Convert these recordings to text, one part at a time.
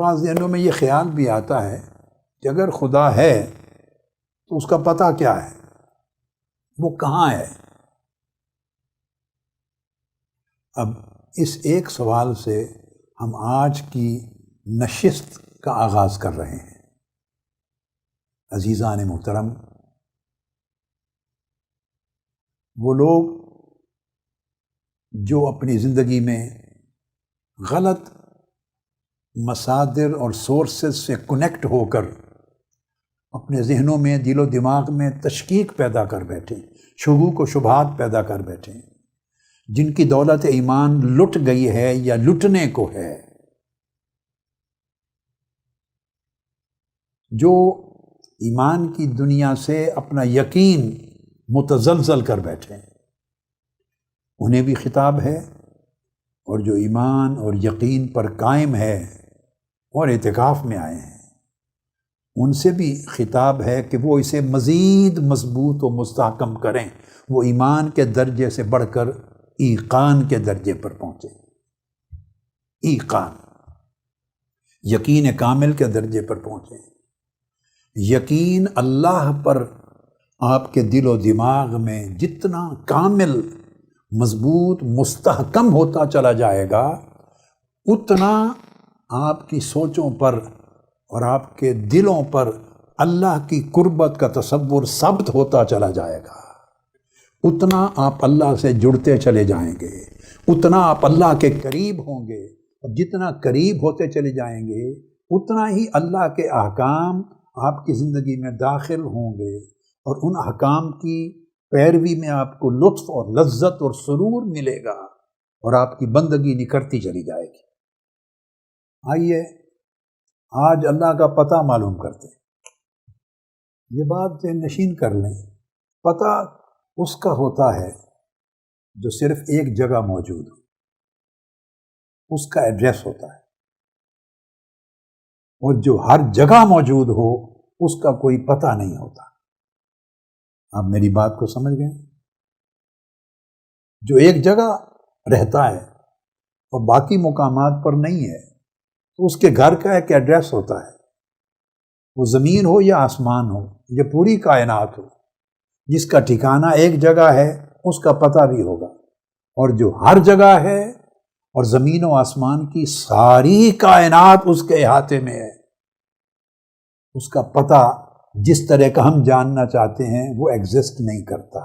بعض ذہنوں میں یہ خیال بھی آتا ہے کہ اگر خدا ہے تو اس کا پتہ کیا ہے، وہ کہاں ہے؟ اب اس ایک سوال سے ہم آج کی نشست کا آغاز کر رہے ہیں۔ عزیزان محترم، وہ لوگ جو اپنی زندگی میں غلط مصادر اور سورسز سے کنیکٹ ہو کر اپنے ذہنوں میں، دل و دماغ میں تشکیک پیدا کر بیٹھے، شکوک و شبہات پیدا کر بیٹھے، جن کی دولت ایمان لٹ گئی ہے یا لٹنے کو ہے، جو ایمان کی دنیا سے اپنا یقین متزلزل کر بیٹھے، انہیں بھی خطاب ہے، اور جو ایمان اور یقین پر قائم ہے اور اعتکاف میں آئے ہیں ان سے بھی خطاب ہے کہ وہ اسے مزید مضبوط و مستحکم کریں، وہ ایمان کے درجے سے بڑھ کر ایقان کے درجے پر پہنچے، ایقان، یقین کامل کے درجے پر پہنچے۔ یقین اللہ پر آپ کے دل و دماغ میں جتنا کامل، مضبوط، مستحکم ہوتا چلا جائے گا، اتنا آپ کی سوچوں پر اور آپ کے دلوں پر اللہ کی قربت کا تصور ثابت ہوتا چلا جائے گا، اتنا آپ اللہ سے جڑتے چلے جائیں گے، اتنا آپ اللہ کے قریب ہوں گے، اور جتنا قریب ہوتے چلے جائیں گے اتنا ہی اللہ کے احکام آپ کی زندگی میں داخل ہوں گے، اور ان احکام کی پیروی میں آپ کو لطف اور لذت اور سرور ملے گا، اور آپ کی بندگی نکھرتی چلی جائے گی۔ آئیے آج اللہ کا پتہ معلوم کرتے ہیں۔ یہ بات ذہن نشین کر لیں، پتہ اس کا ہوتا ہے جو صرف ایک جگہ موجود ہو، اس کا ایڈریس ہوتا ہے، اور جو ہر جگہ موجود ہو اس کا کوئی پتہ نہیں ہوتا۔ آپ میری بات کو سمجھ گئے؟ جو ایک جگہ رہتا ہے اور باقی مقامات پر نہیں ہے تو اس کے گھر کا ایک ایڈریس ہوتا ہے، وہ زمین ہو یا آسمان ہو یا پوری کائنات ہو، جس کا ٹھکانہ ایک جگہ ہے اس کا پتہ بھی ہوگا، اور جو ہر جگہ ہے اور زمین و آسمان کی ساری کائنات اس کے احاطے میں ہے، اس کا پتہ جس طرح کا ہم جاننا چاہتے ہیں وہ ایگزسٹ نہیں کرتا،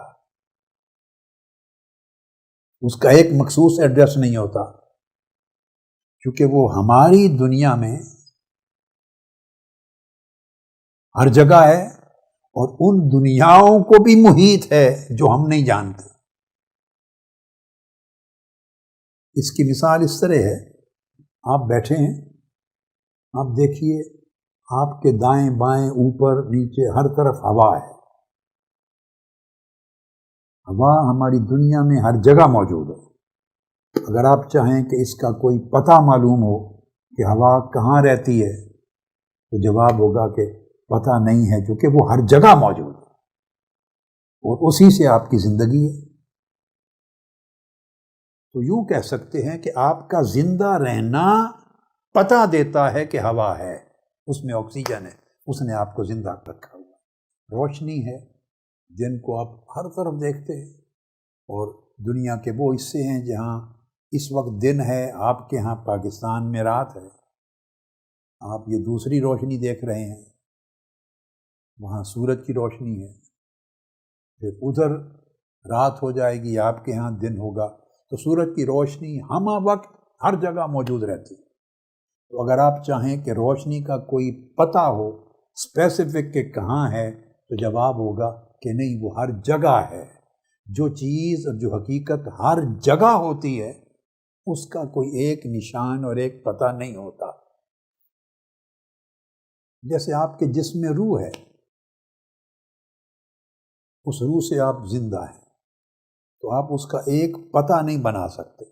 اس کا ایک مخصوص ایڈریس نہیں ہوتا، کیونکہ وہ ہماری دنیا میں ہر جگہ ہے، اور ان دنیاؤں کو بھی محیط ہے جو ہم نہیں جانتے۔ اس کی مثال اس طرح ہے، آپ بیٹھے ہیں، آپ دیکھیے آپ کے دائیں بائیں اوپر نیچے ہر طرف ہوا ہے، ہوا ہماری دنیا میں ہر جگہ موجود ہے۔ اگر آپ چاہیں کہ اس کا کوئی پتہ معلوم ہو کہ ہوا کہاں رہتی ہے تو جواب ہوگا کہ پتہ نہیں ہے، کیونکہ وہ ہر جگہ موجود ہے، اور اسی سے آپ کی زندگی ہے۔ تو یوں کہہ سکتے ہیں کہ آپ کا زندہ رہنا پتہ دیتا ہے کہ ہوا ہے، اس میں آکسیجن ہے، اس نے آپ کو زندہ رکھا ہوا۔ روشنی ہے، دن کو آپ ہر طرف دیکھتے ہیں، اور دنیا کے وہ حصے ہیں جہاں اس وقت دن ہے، آپ کے ہاں پاکستان میں رات ہے، آپ یہ دوسری روشنی دیکھ رہے ہیں، وہاں سورج کی روشنی ہے، پھر ادھر رات ہو جائے گی، آپ کے ہاں دن ہوگا، تو سورج کی روشنی ہمہ وقت ہر جگہ موجود رہتی ہے۔ تو اگر آپ چاہیں کہ روشنی کا کوئی پتہ ہو اسپیسیفک کہ کہاں ہے، تو جواب ہوگا کہ نہیں، وہ ہر جگہ ہے۔ جو چیز اور جو حقیقت ہر جگہ ہوتی ہے اس کا کوئی ایک نشان اور ایک پتہ نہیں ہوتا۔ جیسے آپ کے جسم میں روح ہے، اس روح سے آپ زندہ ہیں، تو آپ اس کا ایک پتہ نہیں بنا سکتے۔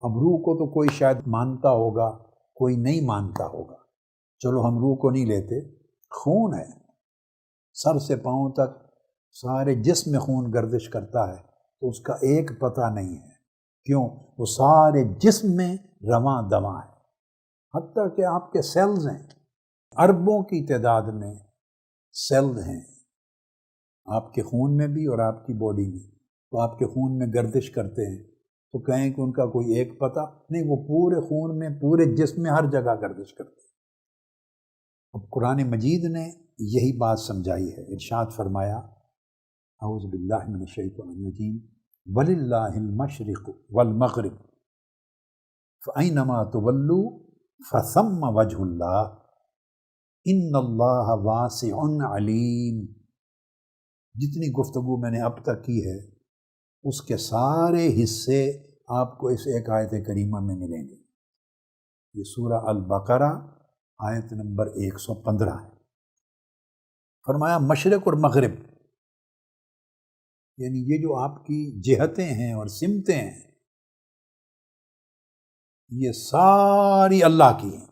اب روح کو تو کوئی شاید مانتا ہوگا، کوئی نہیں مانتا ہوگا، چلو ہم روح کو نہیں لیتے، خون ہے، سر سے پاؤں تک سارے جسم میں خون گردش کرتا ہے، تو اس کا ایک پتہ نہیں ہے، کیوں؟ وہ سارے جسم میں رواں دواں ہے۔ حتیٰ کہ آپ کے سیلز ہیں، اربوں کی تعداد میں سیلز ہیں آپ کے خون میں بھی اور آپ کی باڈی میں. تو آپ کے خون میں گردش کرتے ہیں تو کہیں کہ ان کا کوئی ایک پتہ نہیں، وہ پورے خون میں، پورے جسم میں، ہر جگہ گردش کرتے ہیں. اب قرآن مجید نے یہی بات سمجھائی ہے. ارشاد فرمایا اعوذ باللہ من الشیطان الرجیم وَلِلَّهِ الْمَشْرِقُ وَالْمَغْرِبُ فَأَيْنَمَا تُوَلُّوا فَثَمَّ وَجْهُ اللَّهِ إِنَّ اللَّهَ وَاسِعٌ عَلِيمٌ. جتنی گفتگو میں نے اب تک کی ہے اس کے سارے حصے آپ کو اس ایک آیت کریمہ میں ملیں گے. یہ سورہ البقرہ آیت نمبر 115 ہے. فرمایا مشرق اور مغرب، یعنی یہ جو آپ کی جہتیں ہیں اور سمتیں ہیں یہ ساری اللہ کی ہیں،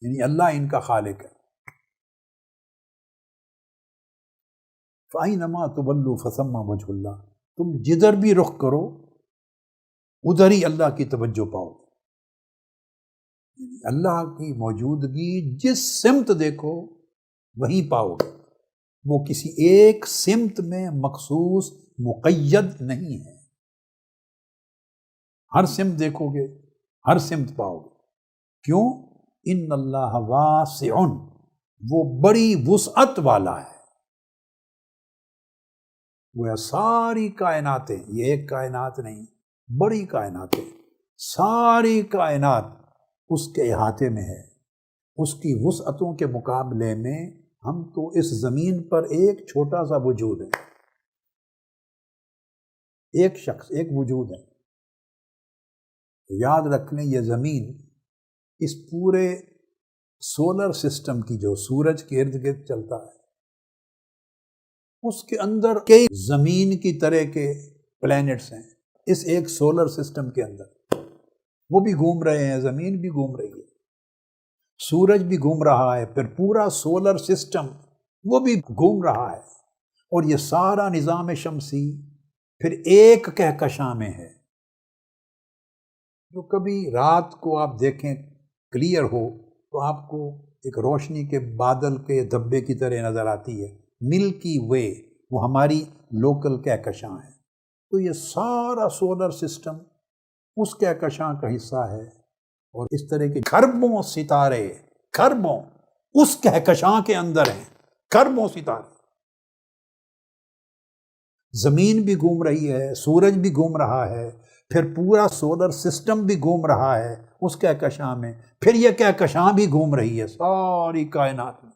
یعنی اللہ ان کا خالق ہے. فَأَيْنَمَا تُوَلُّوا فَثَمَّ وَجْهُ اللَّهِ، تم جدھر بھی رخ کرو ادھر ہی اللہ کی توجہ پاؤ. یعنی اللہ کی موجودگی جس سمت دیکھو وہیں پاؤ گے. وہ کسی ایک سمت میں مخصوص مقید نہیں ہے، ہر سمت دیکھو گے ہر سمت پاؤ گے. کیوں؟ ان اللہ واسع، وہ بڑی وسعت والا ہے. وہ ساری کائناتیں، یہ ایک کائنات نہیں، بڑی کائناتیں، ساری کائنات اس کے احاطے میں ہے. اس کی وسعتوں کے مقابلے میں ہم تو اس زمین پر ایک چھوٹا سا وجود ہے، ایک شخص، ایک وجود ہے. یاد رکھ لیں یہ زمین اس پورے سولر سسٹم کی جو سورج کے ارد گرد چلتا ہے اس کے اندر کئی زمین کی طرح کے پلینٹس ہیں. اس ایک سولر سسٹم کے اندر وہ بھی گھوم رہے ہیں، زمین بھی گھوم رہی ہے، سورج بھی گھوم رہا ہے، پھر پورا سولر سسٹم وہ بھی گھوم رہا ہے. اور یہ سارا نظام شمسی پھر ایک کہکشاں میں ہے. جو کبھی رات کو آپ دیکھیں کلیئر ہو تو آپ کو ایک روشنی کے بادل کے دھبے کی طرح نظر آتی ہے، ملکی وے، وہ ہماری لوکل کہکشاں ہے. تو یہ سارا سولر سسٹم اس کہکشاں کا حصہ ہے. اور اس طرح کے کھربوں ستارے، کھربوں اس کہکشاں کے اندر ہیں، کھربوں ستارے. زمین بھی گھوم رہی ہے، سورج بھی گھوم رہا ہے، پھر پورا سولر سسٹم بھی گھوم رہا ہے اس کہکشاں میں، پھر یہ کہکشاں بھی گھوم رہی ہے ساری کائنات میں.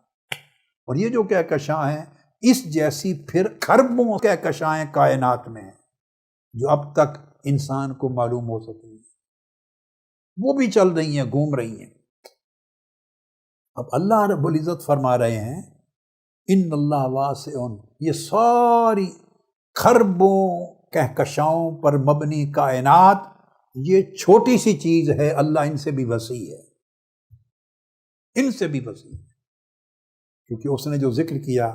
اور یہ جو کہکشاں ہیں اس جیسی پھر کھربوں کہکشائیں کائنات میں ہیں جو اب تک انسان کو معلوم ہو سکی ہیں، وہ بھی چل رہی ہیں، گھوم رہی ہیں. اب اللہ رب العزت فرما رہے ہیں ان اللہ واسع، یہ ساری کھربوں کہکشاؤں پر مبنی کائنات یہ چھوٹی سی چیز ہے، اللہ ان سے بھی وسیع ہے، ان سے بھی وسیع ہے. کیونکہ اس نے جو ذکر کیا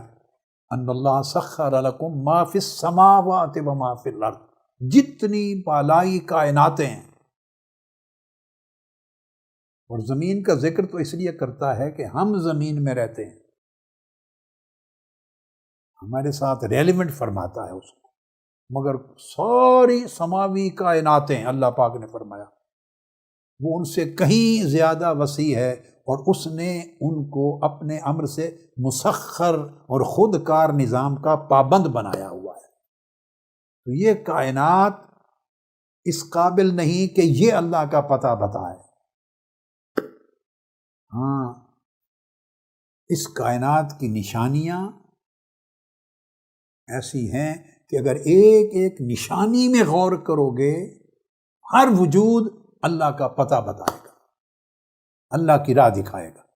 ان اللہ سخر لکم ما فی السماوات و ما فی الارض، جتنی بالائی کائناتیں ہیں. اور زمین کا ذکر تو اس لیے کرتا ہے کہ ہم زمین میں رہتے ہیں، ہمارے ساتھ ریلیونٹ فرماتا ہے اس کو. مگر ساری سماوی کائناتیں اللہ پاک نے فرمایا وہ ان سے کہیں زیادہ وسیع ہے، اور اس نے ان کو اپنے امر سے مسخر اور خود کار نظام کا پابند بنایا ہوا ہے. تو یہ کائنات اس قابل نہیں کہ یہ اللہ کا پتہ بتائے. ہاں، اس کائنات کی نشانیاں ایسی ہیں کہ اگر ایک ایک نشانی میں غور کرو گے ہر وجود اللہ کا پتہ بتائے گا، اللہ کی راہ دکھائے گا.